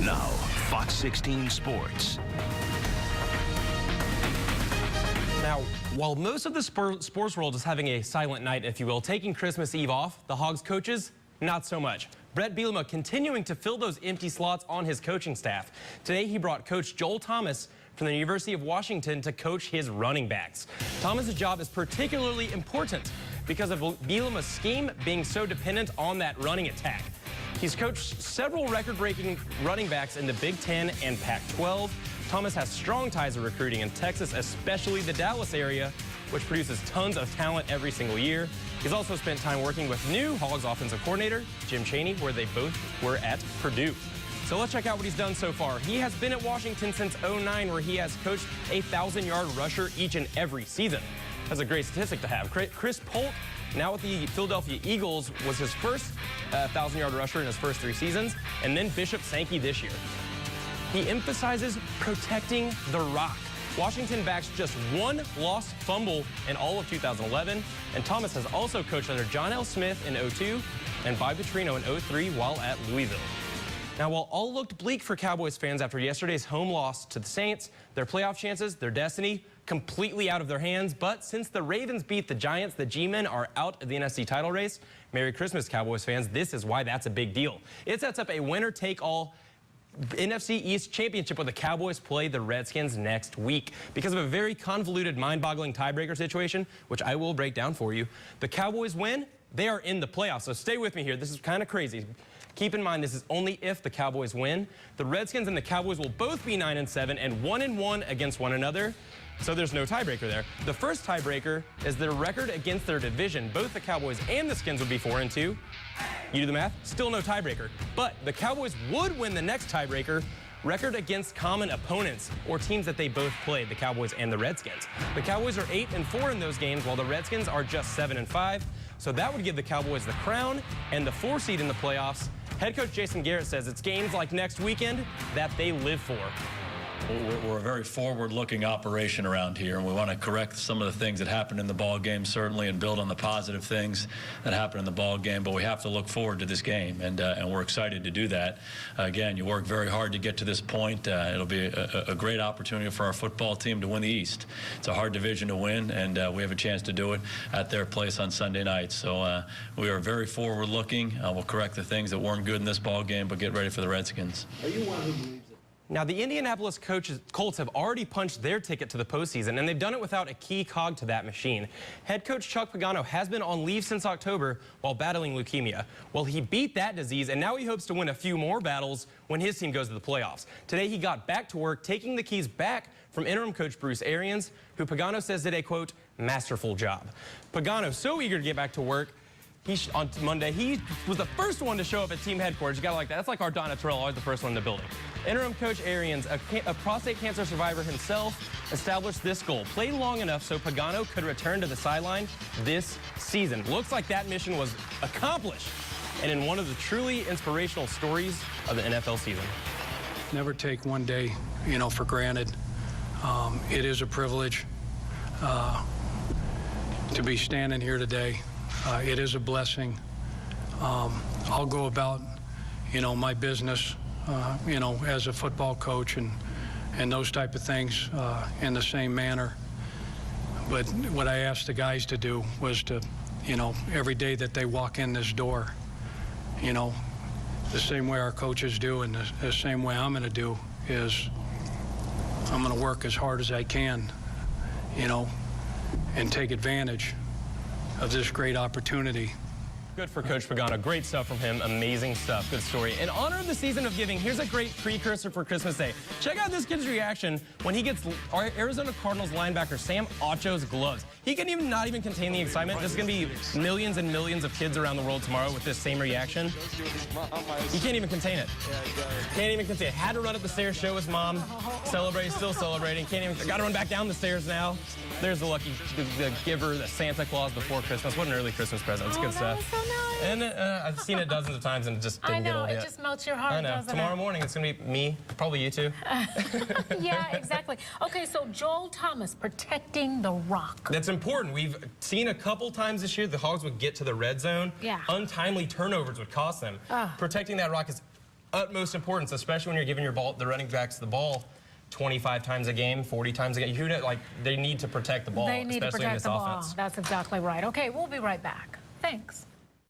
Now, Fox 16 Sports. Now, while most of the sports world is having a silent night, if you will, taking Christmas Eve off, the Hogs coaches, not so much. Brett Bielema continuing to fill those empty slots on his coaching staff. Today, he brought Coach Joel Thomas from the University of Washington to coach his running backs. Thomas's job is particularly important because of Bielema's scheme being so dependent on that running attack. He's coached several record-breaking running backs in the Big Ten and Pac-12. Thomas has strong ties of recruiting in Texas, especially the Dallas area, which produces tons of talent every single year. He's also spent time working with new Hogs offensive coordinator, Jim Chaney, where they both were at Purdue. So let's check out what he's done so far. He has been at Washington since '09, where he has coached a 1,000-yard rusher each and every season. That's a great statistic to have. Chris Polk, now with the Philadelphia Eagles, was his first 1,000-yard rusher in his first 3 seasons, and then Bishop Sankey this year. He emphasizes protecting the rock. Washington backs just 1 lost fumble in all of 2011, and Thomas has also coached under John L. Smith in '02 and Bob Petrino in '03 while at Louisville. Now, while all looked bleak for Cowboys fans after yesterday's home loss to the Saints, their playoff chances, their destiny, completely out of their hands. But since the Ravens beat the Giants, the G-Men are out of the NFC title race. Merry Christmas, Cowboys fans. This is why that's a big deal. It sets up a winner-take-all NFC East championship where the Cowboys play the Redskins next week. Because of a very convoluted, mind-boggling tiebreaker situation, which I will break down for you, the Cowboys win, they are in the playoffs. So stay with me here. This is kind of crazy. Keep in mind, this is only if the Cowboys win. The Redskins and the Cowboys will both be 9-7 and 1-1 against one another. So there's no tiebreaker there. The first tiebreaker is their record against their division. Both the Cowboys and the Skins would be 4-2. You do the math, still no tiebreaker. But the Cowboys would win the next tiebreaker, record against common opponents or teams that they both played, the Cowboys and the Redskins. The Cowboys are 8-4 in those games, while the Redskins are just 7-5. So that would give the Cowboys the crown and the 4 seed in the playoffs. Head coach Jason Garrett says it's games like next weekend that they live for. We're a very forward-looking operation around here, and we want to correct some of the things that happened in the ball game, certainly, and build on the positive things that happened in the ball game. But we have to look forward to this game, and we're excited to do that. Again, you work very hard to get to this point. It'll be a great opportunity for our football team to win the East. It's a hard division to win, and we have a chance to do it at their place on Sunday night. So we are very forward-looking. We'll correct the things that weren't good in this ball game, but get ready for the Redskins. Are you one who believes it? Now, the Indianapolis Colts have already punched their ticket to the postseason, and they've done it without a key cog to that machine. Head coach Chuck Pagano has been on leave since October while battling leukemia. Well, he beat that disease, and now he hopes to win a few more battles when his team goes to the playoffs. Today, he got back to work, taking the keys back from interim coach Bruce Arians, who Pagano says did a, quote, masterful job. Pagano, so eager to get back to work, on Monday, he was the first one to show up at team headquarters. You gotta like that. That's like our Donna Terrell, always the first one in the building. Interim coach Arians, a prostate cancer survivor himself, established this goal. Played long enough so Pagano could return to the sideline this season. Looks like that mission was accomplished, and in one of the truly inspirational stories of the NFL season. Never take one day, for granted. It is a privilege to be standing here today. It is a blessing. I'll go about, my business, as a football coach and those type of things in the same manner. But what I asked the guys to do was to, every day that they walk in this door, the same way our coaches do and the same way I'm going to do is I'm going to work as hard as I can, and take advantage of this great opportunity. Good for Coach Pagano. Great stuff from him. Amazing stuff. Good story. In honor of the season of giving, here's a great precursor for Christmas Day. Check out this kid's reaction when he gets Arizona Cardinals linebacker Sam Acho's gloves. He can not even contain the excitement. There's going to be millions and millions of kids around the world tomorrow with this same reaction. He can't even contain it. Can't even contain it. Had to run up the stairs, show his mom, celebrate, still celebrating. Can't even, got to run back down the stairs now. There's the lucky, the giver, the Santa Claus before Christmas. What an early Christmas present. It's good stuff. So nice. And I've seen it dozens of times and it just didn't get old yet. It just melts your heart, I know. doesn't Tomorrow it? morning it's going to be me, probably you too. Yeah, exactly. Okay, so Joel Thomas, protecting the rock. That's important. We've seen a couple times this year the Hogs would get to the red zone. Yeah. Untimely turnovers would cost them. Protecting that rock is utmost importance, especially when you're giving the running backs the ball 25 times a game, 40 times a game. Who knows, like, they need to protect the ball, They need to especially in protect this the ball. offense. That's exactly right. Okay, we'll be right back. Thanks.